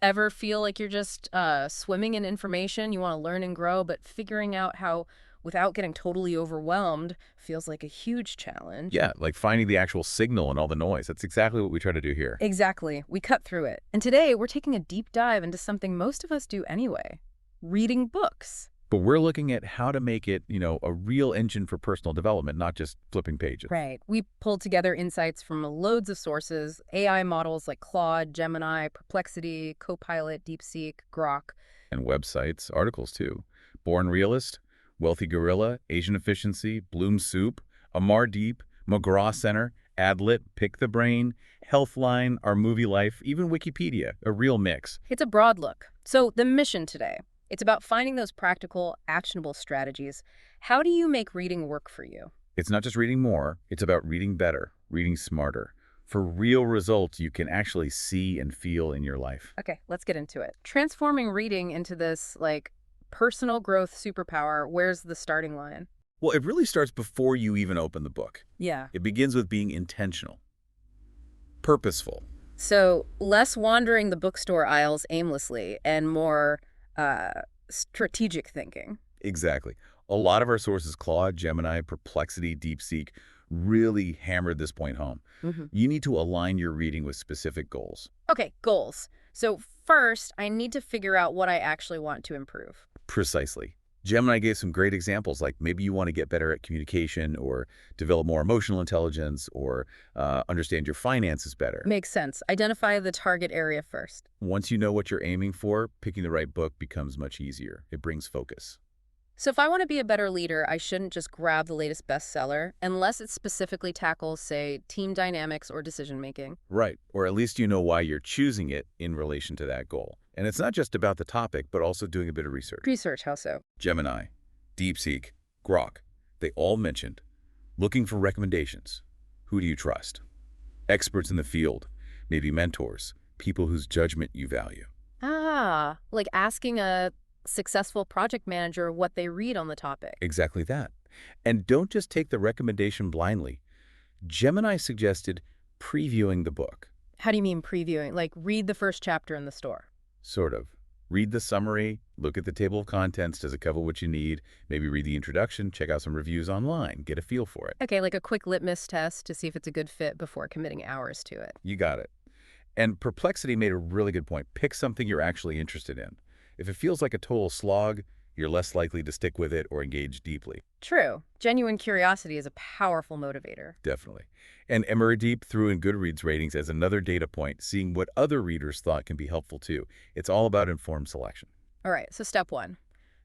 Ever feel like you're just swimming in information, you want to learn and grow, but figuring out how, without getting totally overwhelmed, feels like a huge challenge? Yeah, like finding the actual signal and all the noise. That's exactly what we try to do here. Exactly. We cut through it. And today we're taking a deep dive into something most of us do anyway, reading books. But we're looking at how to make it, a real engine for personal development, not just flipping pages. Right. We pulled together insights from loads of sources, AI models like Claude, Gemini, Perplexity, Copilot, DeepSeek, Grok. And websites, articles too. Born Realist, Wealthy Gorilla, Asian Efficiency, Bloom Soup, Amar Deep, McGraw Center, Adlit, Pick the Brain, Healthline, Our Movie Life, even Wikipedia, a real mix. It's a broad look. So the mission today, it's about finding those practical, actionable strategies. How do you make reading work for you? It's not just reading more, it's about reading better, reading smarter, for real results you can actually see and feel in your life. Okay, let's get into it. Transforming reading into this, personal growth superpower, where's the starting line? Well, it really starts before you even open the book. Yeah. It begins with being intentional, purposeful. So less wandering the bookstore aisles aimlessly and more strategic thinking. Exactly. A lot of our sources, Claude, Gemini, Perplexity, DeepSeek, really hammered this point home. You need to align your reading with specific goals. Okay, goals. So first, I need to figure out what I actually want to improve. Precisely. Gemini gave some great examples, like maybe you want to get better at communication or develop more emotional intelligence or understand your finances better. Makes sense. Identify the target area first. Once you know what you're aiming for, picking the right book becomes much easier. It brings focus. So if I want to be a better leader, I shouldn't just grab the latest bestseller unless it specifically tackles, say, team dynamics or decision making. Right. Or at least you know why you're choosing it in relation to that goal. And it's not just about the topic, but also doing a bit of research. Research, how so? Gemini, DeepSeek, Grok, they all mentioned looking for recommendations. Who do you trust? Experts in the field, maybe mentors, people whose judgment you value. Ah, like asking a successful project manager what they read on the topic. Exactly that. And don't just take the recommendation blindly. Gemini suggested previewing the book. How do you mean previewing? Like read the first chapter in the store. Sort of. Read the summary, look at the table of contents, does it cover what you need, maybe read the introduction, check out some reviews online, get a feel for it. Okay, like a quick litmus test to see if it's a good fit before committing hours to it. You got it. And Perplexity made a really good point. Pick something you're actually interested in. If it feels like a total slog, you're less likely to stick with it or engage deeply. True. Genuine curiosity is a powerful motivator. Definitely. And Deep threw in Goodreads ratings as another data point, seeing what other readers thought can be helpful too. It's all about informed selection. All right, so step one,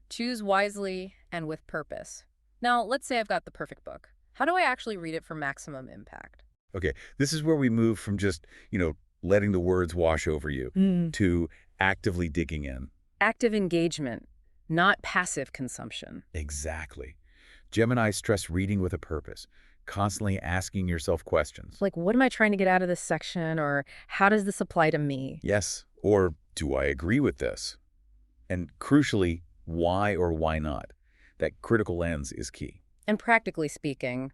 choose wisely and with purpose. Now, let's say I've got the perfect book. How do I actually read it for maximum impact? Okay, this is where we move from just, letting the words wash over you to actively digging in. Active engagement, not passive consumption. Exactly. Gemini stressed reading with a purpose, constantly asking yourself questions. Like, what am I trying to get out of this section? Or how does this apply to me? Yes, or do I agree with this? And crucially, why or why not? That critical lens is key. And practically speaking,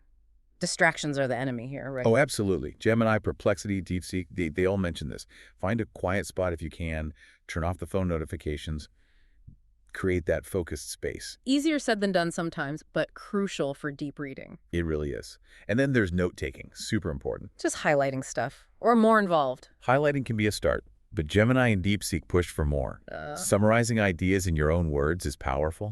distractions are the enemy here, right? Oh, absolutely. Gemini, Perplexity, DeepSeek, they all mention this. Find a quiet spot if you can, turn off the phone notifications, create that focused space. Easier said than done sometimes, but crucial for deep reading. It really is. And then there's note-taking, super important. Just highlighting stuff, or more involved. Highlighting can be a start, but Gemini and DeepSeek pushed for more. Summarizing ideas in your own words is powerful.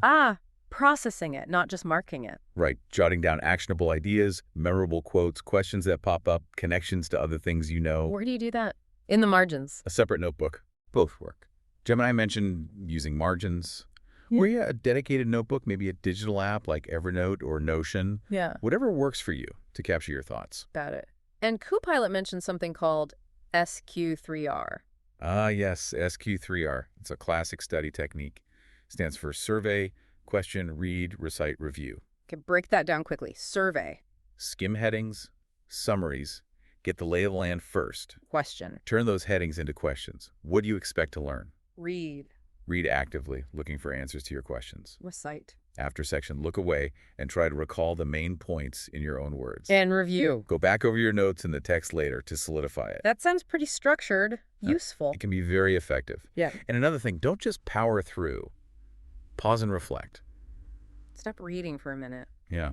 Processing it, not just marking it. Right, jotting down actionable ideas, memorable quotes, questions that pop up, connections to other things you know. Where do you do that? In the margins. A separate notebook. Both work. Gemini mentioned using margins. Yeah. Or a dedicated notebook, maybe a digital app like Evernote or Notion. Yeah. Whatever works for you to capture your thoughts. Got it. And Copilot mentioned something called SQ3R. Ah, yes, SQ3R. It's a classic study technique. Stands for survey, question, read, recite, review. Okay, break that down quickly. Survey. Skim headings, summaries. Get the lay of the land first. Question. Turn those headings into questions. What do you expect to learn? Read. Read actively, looking for answers to your questions. Recite. After section, look away and try to recall the main points in your own words. And review. Go back over your notes in the text later to solidify it. That sounds pretty structured, Uh, useful. It can be very effective. Yeah. And another thing, don't just power through. Pause and reflect. Stop reading for a minute. Yeah.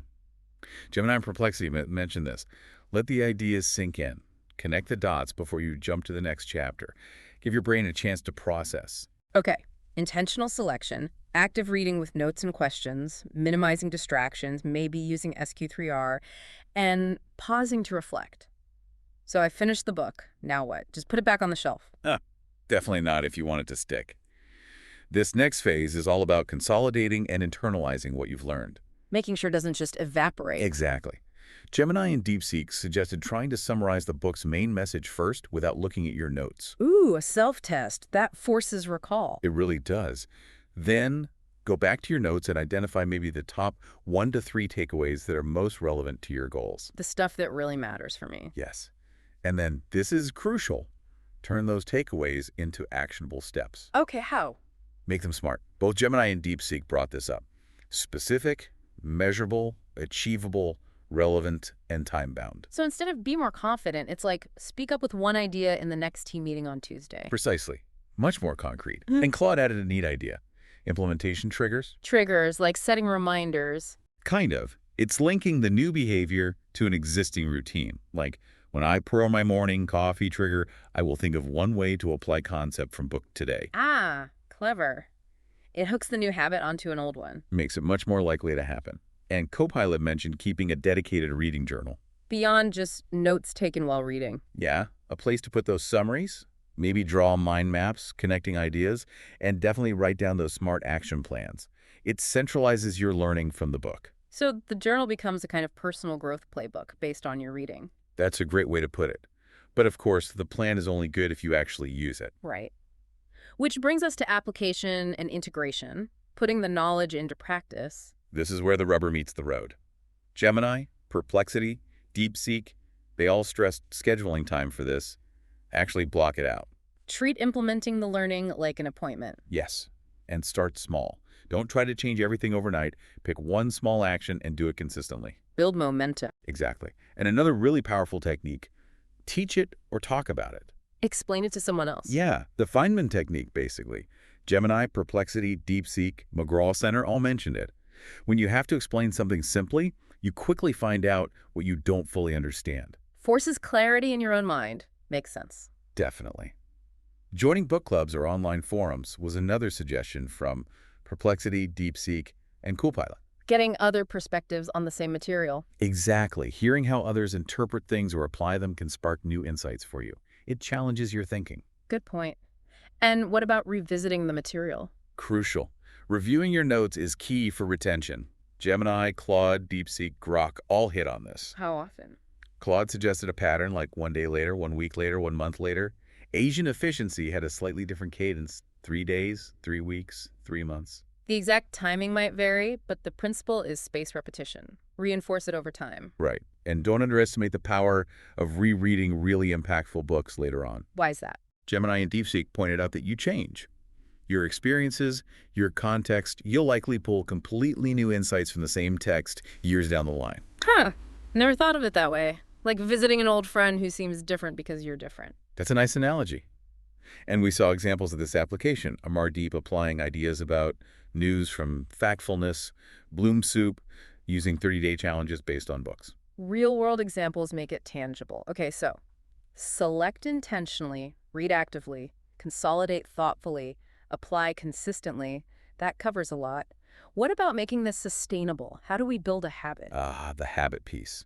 Gemini and Perplexity mentioned this. Let the ideas sink in. Connect the dots before you jump to the next chapter. Give your brain a chance to process. Okay. Intentional selection, active reading with notes and questions, minimizing distractions, maybe using SQ3R, and pausing to reflect. So I finished the book. Now what? Just put it back on the shelf. Definitely not if you want it to stick. This next phase is all about consolidating and internalizing what you've learned. Making sure it doesn't just evaporate. Exactly. Gemini and DeepSeek suggested trying to summarize the book's main message first without looking at your notes. Ooh, a self-test. That forces recall. It really does. Then go back to your notes and identify maybe the top 1 to 3 takeaways that are most relevant to your goals. The stuff that really matters for me. Yes. And then, this is crucial, turn those takeaways into actionable steps. Okay, how? Make them smart. Both Gemini and DeepSeek brought this up. Specific, measurable, achievable, relevant, and time-bound. So instead of be more confident, it's like speak up with one idea in the next team meeting on Tuesday. Precisely. Much more concrete. And Claude added a neat idea. Implementation triggers? Triggers, like setting reminders. Kind of. It's linking the new behavior to an existing routine. Like, when I pour my morning coffee trigger, I will think of one way to apply concept from book today. Ah, clever. It hooks the new habit onto an old one. Makes it much more likely to happen. And Copilot mentioned keeping a dedicated reading journal. Beyond just notes taken while reading. Yeah, a place to put those summaries, maybe draw mind maps, connecting ideas, and definitely write down those smart action plans. It centralizes your learning from the book. So the journal becomes a kind of personal growth playbook based on your reading. That's a great way to put it. But of course, the plan is only good if you actually use it. Right. Which brings us to application and integration, putting the knowledge into practice. This is where the rubber meets the road. Gemini, Perplexity, DeepSeek, they all stressed scheduling time for this. Actually block it out. Treat implementing the learning like an appointment. Yes, and start small. Don't try to change everything overnight. Pick one small action and do it consistently. Build momentum. Exactly. And another really powerful technique, teach it or talk about it. Explain it to someone else. Yeah, the Feynman technique, basically. Gemini, Perplexity, DeepSeek, McGraw Center all mentioned it. When you have to explain something simply, you quickly find out what you don't fully understand. Forces clarity in your own mind. Makes sense. Definitely. Joining book clubs or online forums was another suggestion from Perplexity, DeepSeek, and Copilot. Getting other perspectives on the same material. Exactly. Hearing how others interpret things or apply them can spark new insights for you. It challenges your thinking. Good point. And what about revisiting the material? Crucial. Reviewing your notes is key for retention. Gemini, Claude, DeepSeek, Grok all hit on this. How often? Claude suggested a pattern like 1 day later, 1 week later, 1 month later. Asian Efficiency had a slightly different cadence, 3 days, 3 weeks, 3 months. The exact timing might vary, but the principle is spaced repetition. Reinforce it over time. Right. And don't underestimate the power of rereading really impactful books later on. Why is that? Gemini and DeepSeek pointed out that you change. Your experiences, your context, you'll likely pull completely new insights from the same text years down the line. Huh. Never thought of it that way. Like visiting an old friend who seems different because you're different. That's a nice analogy. And we saw examples of this application. Amar Deep applying ideas about news from Factfulness, Bloom Soup, using 30-day challenges based on books. Real-world examples make it tangible. Okay, so select intentionally, read actively, consolidate thoughtfully, apply consistently. That covers a lot. What about making this sustainable? How do we build a habit? The habit piece.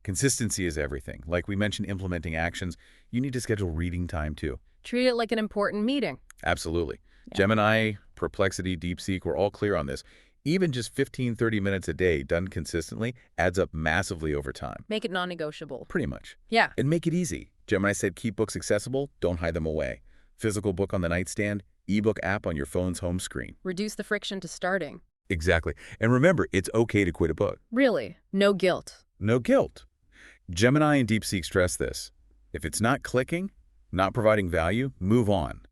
Consistency is everything. Like we mentioned, implementing actions, you need to schedule reading time too. Treat it like an important meeting. Absolutely. Yeah. Gemini, Perplexity, DeepSeek, we're all clear on this. Even just 15, 30 minutes a day done consistently adds up massively over time. Make it non-negotiable. Pretty much. Yeah. And make it easy. Gemini said keep books accessible, don't hide them away. Physical book on the nightstand, ebook app on your phone's home screen. Reduce the friction to starting. Exactly. And remember, it's okay to quit a book. Really, no guilt. No guilt. Gemini and DeepSeek stress this. If it's not clicking, not providing value, move on.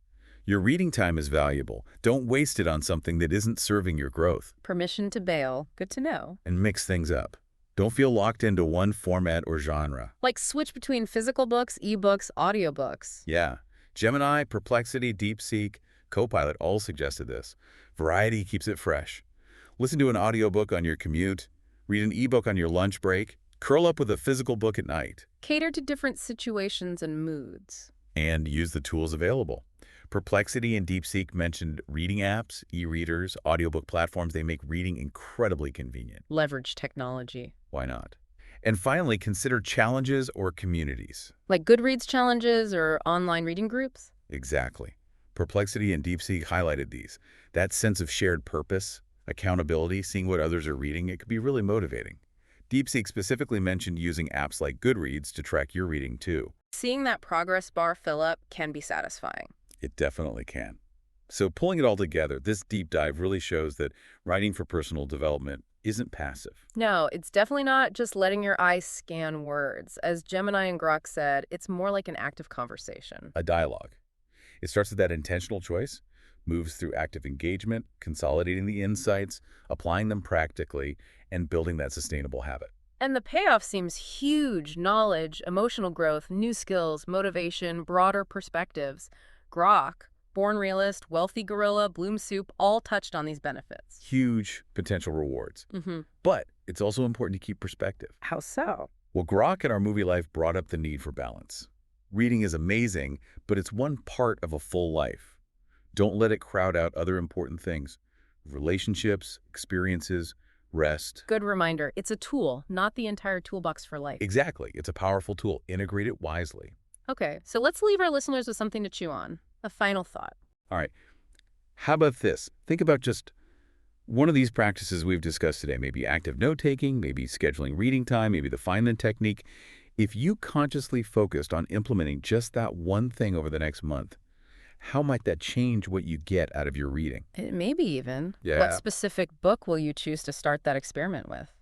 Your reading time is valuable. Don't waste it on something that isn't serving your growth. Permission to bail. Good to know. And mix things up. Don't feel locked into one format or genre. Like switch between physical books, ebooks, audiobooks. Yeah. Gemini, Perplexity, DeepSeek, Copilot all suggested this. Variety keeps it fresh. Listen to an audiobook on your commute, read an ebook on your lunch break, curl up with a physical book at night, Cater to different situations and moods. and use the tools available. Perplexity and DeepSeek mentioned reading apps, e-readers, audiobook platforms. They make reading incredibly convenient. Leverage technology. Why not? And finally, consider challenges or communities. Like Goodreads challenges or online reading groups? Exactly. Perplexity and DeepSeek highlighted these. That sense of shared purpose, accountability, seeing what others are reading, it could be really motivating. DeepSeek specifically mentioned using apps like Goodreads to track your reading too. Seeing that progress bar fill up can be satisfying. It definitely can. So pulling it all together, this deep dive really shows that writing for personal development isn't passive. No, it's definitely not just letting your eyes scan words. As Gemini and Grok said, it's more like an active conversation. A dialogue. It starts with that intentional choice, moves through active engagement, consolidating the insights, applying them practically, and building that sustainable habit. And the payoff seems huge. Knowledge, emotional growth, new skills, motivation, broader perspectives. Grok, Born Realist, Wealthy Gorilla, Bloom Soup all touched on these benefits. Huge potential rewards. But it's also important to keep perspective. How so? Well, Grok in Our Movie Life brought up the need for balance. Reading is amazing, but it's one part of a full life. Don't let it crowd out other important things. Relationships, experiences, rest. Good reminder. It's a tool, not the entire toolbox for life. Exactly. It's a powerful tool. Integrate it wisely. Okay, so let's leave our listeners with something to chew on. A final thought. All right. How about this? Think about just one of these practices we've discussed today. Maybe active note-taking, maybe scheduling reading time, maybe the Feynman technique. If you consciously focused on implementing just that one thing over the next month, how might that change what you get out of your reading? Maybe even. Yeah. What specific book will you choose to start that experiment with?